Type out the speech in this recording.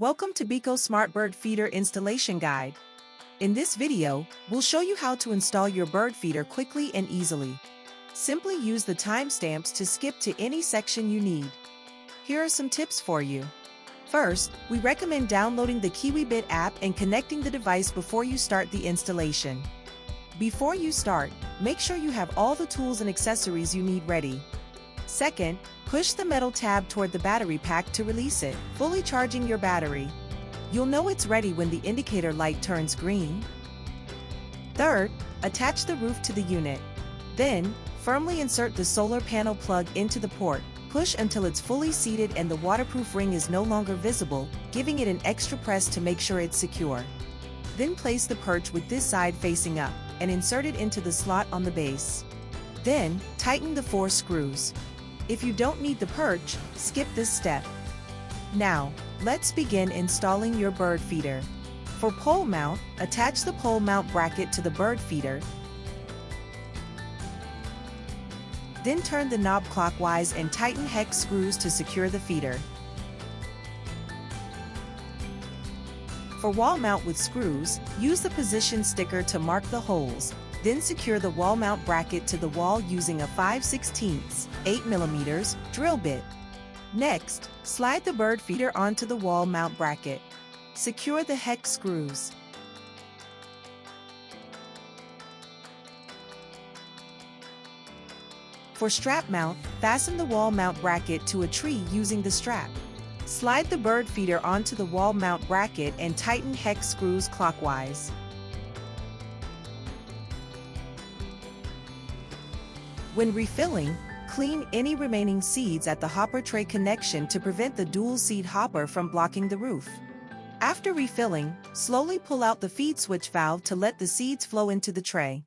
Welcome to Beako Smart Bird Feeder Installation Guide. In this video, we'll show you how to install your bird feeder quickly and easily. Simply use the timestamps to skip to any section you need. Here are some tips for you. First, we recommend downloading the Kiwibit app and connecting the device before you start the installation. Before you start, make sure you have all the tools and accessories you need ready. Second, push the metal tab toward the battery pack to release it, fully charging your battery. You'll know it's ready when the indicator light turns green. Third, attach the roof to the unit. Then, firmly insert the solar panel plug into the port. Push until it's fully seated and the waterproof ring is no longer visible, giving it an extra press to make sure it's secure. Then place the perch with this side facing up, and insert it into the slot on the base. Then, tighten the 4 screws. If you don't need the perch, skip this step. Now, let's begin installing your bird feeder. For pole mount, attach the pole mount bracket to the bird feeder. Then turn the knob clockwise and tighten hex screws to secure the feeder. For wall mount with screws, use the position sticker to mark the holes. Then secure the wall mount bracket to the wall using a 5/16, 8mm drill bit. Next, slide the bird feeder onto the wall mount bracket. Secure the hex screws. For strap mount, fasten the wall mount bracket to a tree using the strap. Slide the bird feeder onto the wall mount bracket and tighten hex screws clockwise. When refilling, clean any remaining seeds at the hopper tray connection to prevent the dual seed hopper from blocking the roof. After refilling, slowly pull out the feed switch valve to let the seeds flow into the tray.